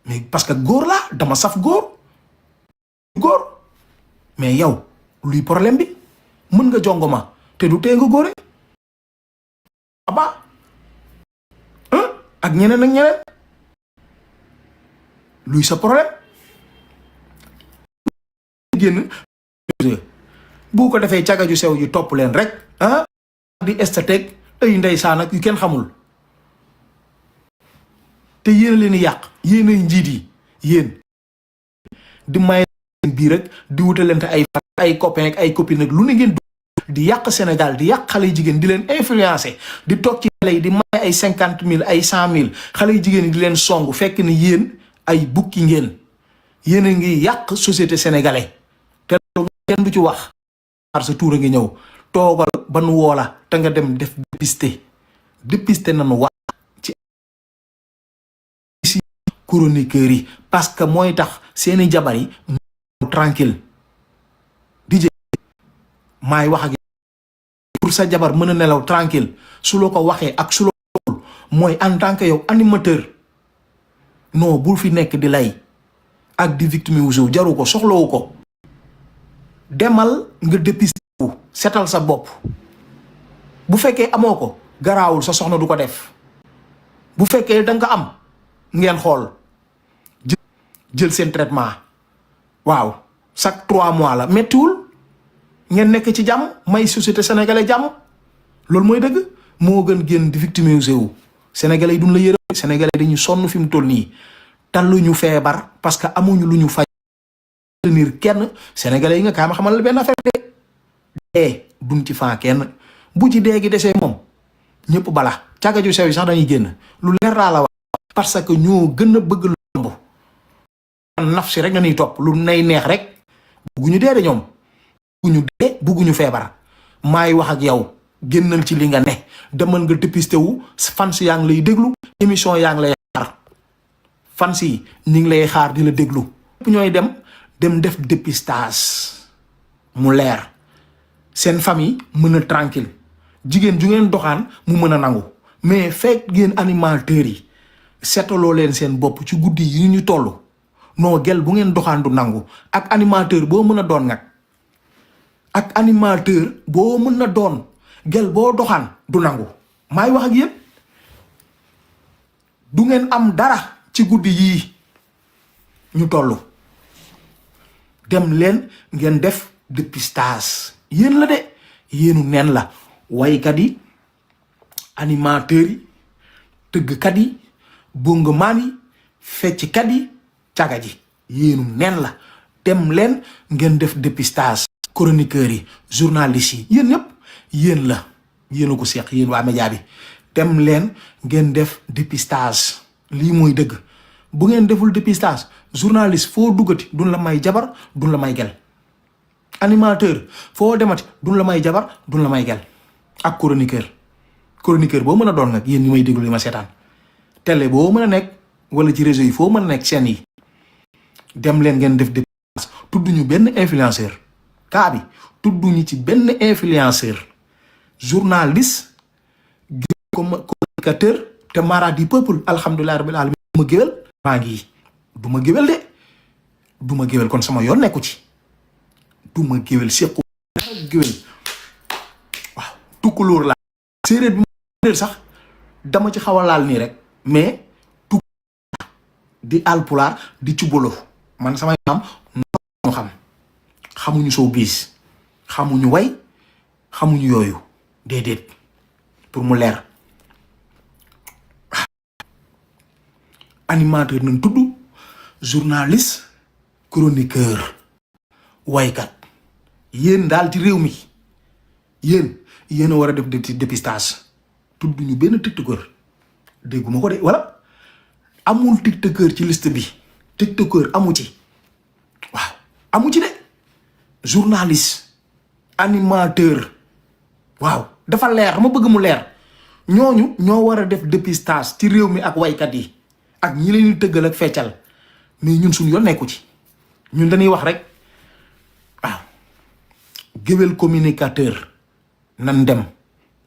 mais parce que góor laa dama saf góor mais yow luy problème bi mën nga jongoma te du tee nga góore aba ak ñeneen ak ñeneen luy sa problème génn bu ko defee caga ju sew ji topp leen rek di estatek ay ndeysaan ak yu kenn xamul te yéen leen yàq yéen ay njiit yi yéen di may bii rek di wutalante ay copain ak ay copine ak lu ne ngeen di yàq Sénégal di yàq xale yu jigéen di leen influencer di toog ci télé yi di may ay 50 000 ay 100 000 xale yu jigéen yi di leen song fekk ni yéen ay bukki ngeen yéen a ngi yàq société sénégalais te kenn du ci wax sa tuur a ngi ñëw toogal ban woola te nga dem def dépister nanu wax ci chroniqueurs yi parce que mooy tax seeni jabar yi tranquille DJ maay wax ak pour sa jabar mën a nelaw tranquille su la ko waxee ak su la ko mooy en tant que yow animateur non bul fi nekk di lay ak di victime wu jaru ko soxlawu ko demal nga dépister wu setal sa bopp bu fekkee amoo ko garaawul sa soxna du ko def bu fekkee da nga am ngeen xool jël seen traitement waaw chaque 3 mois la méttiwul ngeen nekk ci jàmm may société sénégalais jàmm loolu mooy dëgg moo gën génn di victimiser wu sénégalais yi duñ la yërëm sénégalais dañu sonn fi mu toll nii talluñu feebar parce que amuñu lu ñu faj tenir kenn sénégalais yi nga kaa ma xamal la benn affaire de dee duñ ci fan kenn bu ci dee gi desee moom ñëpp bala càgga ju sew yi sax dañuy génn lu leer laa la wax parce que ñoo gën a bëgg lu yomb naf si rek na ñuy topp lu nay neex rek bugguñu dee de ñoom bugguñu dee bugguñu feebar maay wax ak yow génnal ci li nga ne demal nga dépister wu fans yaa ngi lay déglu émission yaa ngi lay xaar fans yi ñu ngi lay xaar di la déglu ñooy dem def dépistage mu leer seen famille mën a tranquille jigéen ju ngeen doxaan mu mën a nangu mais fekk ngeen animateurs yi seetaloo leen seen bopp ci guddi yi ñu toll non gel bu ngeen doxaan du nangu ak animateur boo mën a doon nag ak animateur boo mën a doon gel boo doxaan du nangu maay wax ak yéen du ngeen am dara ci guddi yii ñu toll dem leen ngeen def dépistage yéen la de yéenu neen la waykat yi animateurs yi tëggkat yi bongomaan yi fecckat yi caga ji yéenu neen la dem leen ngeen def dépistage chroniqueurs yi journalistes yi yéen ñëpp yéen la yéen a ko seq yéen waa média bi dem leen ngeen def dépistage lii mooy dëgg bu ngeen deful dépistage journaliste foo duggati duñ la may jabar duñ la may gel animateur foo demati duñ la may jabar duñ la may gel ak chroniqueur boo mën a doon nag yéen ñi may déglu li ma seetaan télé boo mën a nekk wala ci réseau yi foo mën a nekk seen yi dem leen ngeen def dépistage tudduñu benn influenceur kaa bi tudduñu ci benn influenceur journaliste communicateur te mara du peuple alhamdulilah rabbil alamin du ma géwél maa ngi du ma géwél de du ma géwél kon sama yoon nekku ci du ma géwél séqu géwél waaw tukkulóor la séeréer bi ma sax dama ci xaw a laal nii rek mais tukk di alpulaar di cubalo man samay maam ñu xamuñu soo gis xamuñu way xamuñu yooyu déedéet pour mu leer animateur nañ tudd journaliste chroniqueur waykat yéen daal ci réew mi yéen a war a def dépistage tudd ñu benn tiktokeur dégguma ko de wala amul tiktokeur ci liste bi tiktokeur amu ci waaw amu ci de journaliste animateur waaw dafa leer ma bëgg mu leer ñooñu ñoo war a def dépistage ci réew mi ak waykat yi ak ñi leen di tëggal ak feccal mais ñun suñu yoon nekku ci ñun dañuy wax rek waaw géwél communicateur nan dem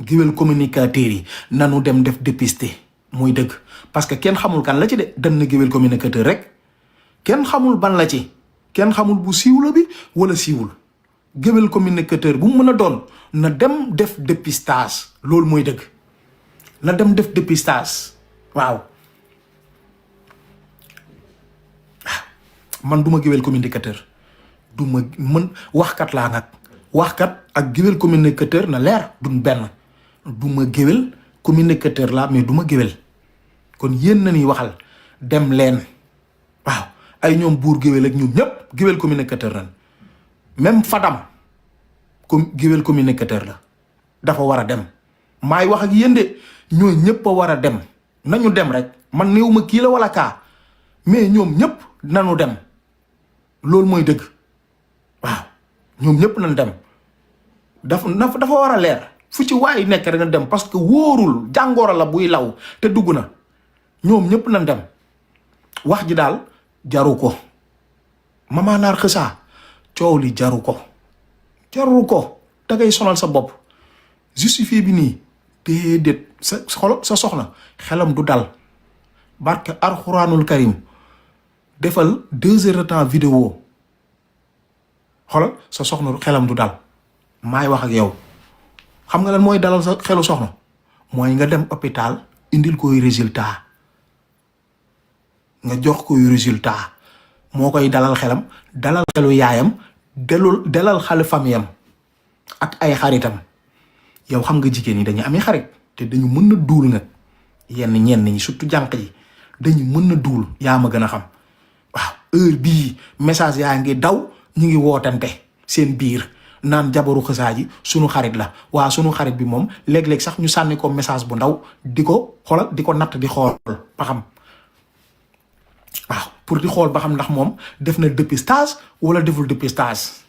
géwél communicateurs yi nanu dem def dépister mooy dëgg parce que kenn xamul kan la ci de dem na géwél communicateur rek kenn xamul ban la ci kenn xamul bu siiw la bi wala siiwul géwél communicateur bu mu mën a doon na dem def dépistage loolu mooy dëgg na dem def dépistage waaw man du ma géwél communicateur du ma mën waxkat laa nag waxkat ak géwél communicateur na leer duñ benn du ma géwél communicateur laa mais du ma géwél kon yéen na ni waxal dem leen waaw ay ñoom buur géwél ak ñoom ñëpp géwél communicateur lan même Fadam comme géwél communicateur la dafa war a dem maay wax ak yéen de ñooy ñëpp a war a dem nañu dem rek man néew ma kii la wala kaa mais ñoom ñëpp nañu dem loolu mooy dëgg waaw ñoom ñëpp nañ dem dafa war a leer fu ci waay nekk rek na dem parce que wóorul jàngoro la buy law te dugg na ñoom ñëpp nañ dem wax ji daal jaru ko Mama Naar Xeusa coow li jaru ko da ngay sonal sa bopp justifié bi nii déedéet sa soxna xelam du dal barke Alxuraanul Karim defal 2 heures de temps vidéo xoolal sa soxna xelam du dal maay wax ak yow xam nga lan mooy dalal sa xelu soxna mooy nga dem hôpital indil koy résultat nga jox koy résultat moo koy dalal xelam dalal xelu yaayam dalal xale famiyam ak ay xaritam yow xam nga jigéen ñi dañu amee xarit te dañu mën na duul nga ñenn ñi surtout jànq yi dañu mën na duul yaa ma gën a xam waaw heure bii message yaa ngi daw ñu ngi wootante seen biir naan jabaru Xeusa ji sunu xarit la waa sunu xarit bi moom léeg-léeg sax ñu sànni ko message bu ndaw di ko xoolal di ko natt di xool ba xam waaw pour di xool ba xam ndax moom def na dépistage wala deful dépistage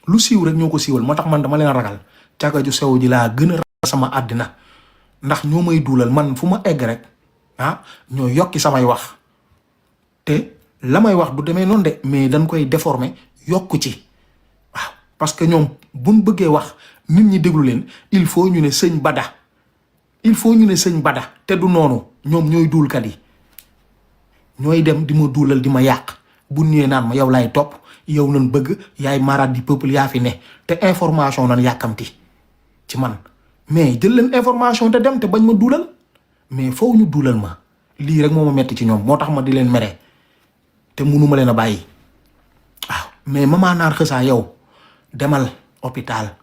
lu siiw rek ñoo ko siiwal moo tax man dama leen ragal caga ju sew ji laa gën a ragal sama àddina ndax ñoo may duulal man fu ma egg rek ñoo yokki samay wax te la may wax du demee noonu de mais dañ koy déformer yokku ci waaw parce que ñoom buñ bëggee wax nit ñi déglu leen il faut ñu ne sëñ Bada te du noonu ñoom ñooy duulkat yi ñooy dem di ma duulal di ma yàq bu ñëwee naan ma yow laay topp yow nañ bëgg yaay marade du peuple yaa fi ne te information nan yàkkamti ci man mais jël leen information te dem te bañ ma duulal mais foofu ñu duulal ma lii rek moo ma metti ci ñoom moo tax ma di leen mere te munuma leen a bàyyi waaw mais Mama Naar Xeusa yow demal hôpital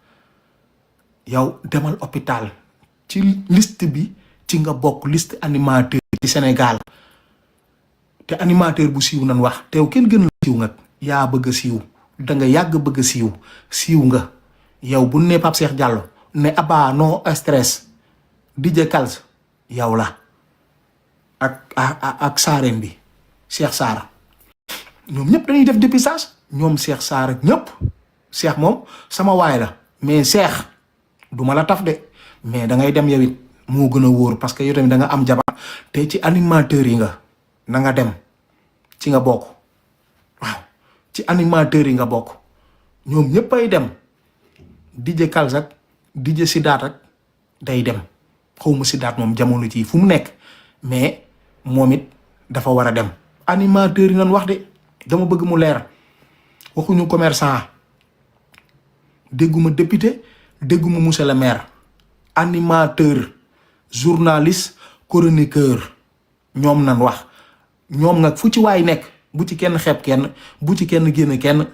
ci liste bi ci nga bokk liste animateur ci Sénégal te animateur bu siiw nan wax te yow kenn gën la siiw nga yaa bëgg a siiw da nga yàgg bëgg a siiw nga yow bu ne Pape Cheikh Diallo ne Abba no stress DJ Kals yow la ak saareen bi Cheikh Sarr ñoom ñëpp dañuy def dépistage ñoom Cheikh Sarr ak ñëpp Cheikh moom sama waay la mais Cheikh du ma la taf de mais da ngay dem yow it moo gën a wóor parce que yow tamit da nga am jabar te ci animateurs yi nga na nga dem ci nga bokk waaw ci animateurs yi nga bokk ñoom ñëpp ay dem DJ Kals ak DJ Sidaat ak day dem xawma Sidaat moom jamono ci fu mu nekk mais moom it dafa war a dem animateurs yi nan wax de dama bëgg mu leer waxuñu commerçant dégguma député dégguma monsieur le maire animateur journaliste chroniqueur ñoom nan wax ñoom nag fu ci waay nekk bu ci kenn xeeb kenn bu ci kenn génn kenn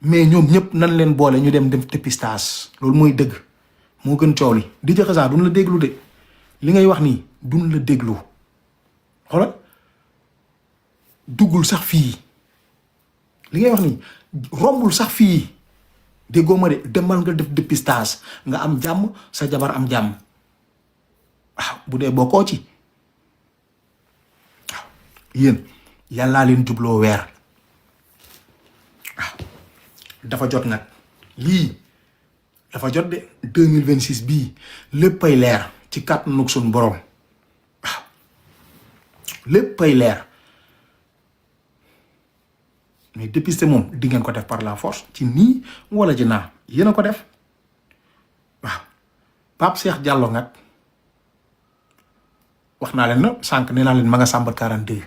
mais ñoom ñëpp nan leen boole ñu dem dépistage loolu mooy dëgg moo gën coow li DJ Xeusa duñ la déglu de li ngay wax nii duñ la déglu xoolal duggul sax fii li ngay wax nii rombul sax fii déggoo ma de demal nga def dépistage nga am jàmm sa jabar am jàmm waaw bu dee bokkoo ci waaw yéen yàllaa leen jubloo weer waaw dafa jot nag lii dafa jot de 2026 bii léppay leer ci kàttanu suñu borom waaw léppay leer mais dépisté moom di ngeen ko def par la force ci nii wala ci naa yéen a ko def waaw Pape Cheikh Diallo nag wax naa leen na sànq nee naa leen ma nga chambre 42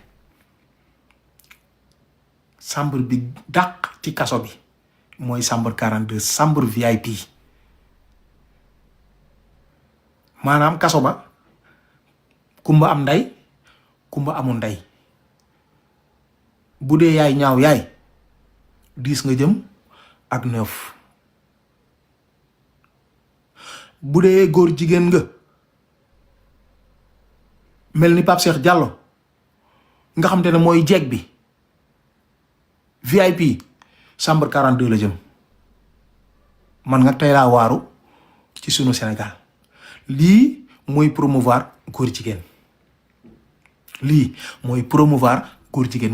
chambre bi dàq ci kaso bi mooy chambre 42 chambre VIP maanaam kaso ba kumba am nday kumba amul nday bu dee yaay ñaaw yaay 10 nga jëm ak 9 bu dee góor jigéen nga mel ni Pape Cheikh Diallo nga xam te ne mooy jeeg bi VIP chambre 42 la jëm man nga tey laa waaru ci sunu Sénégal lii mooy promouvoir góor jigéen lii mooy promouvoir góor jigéen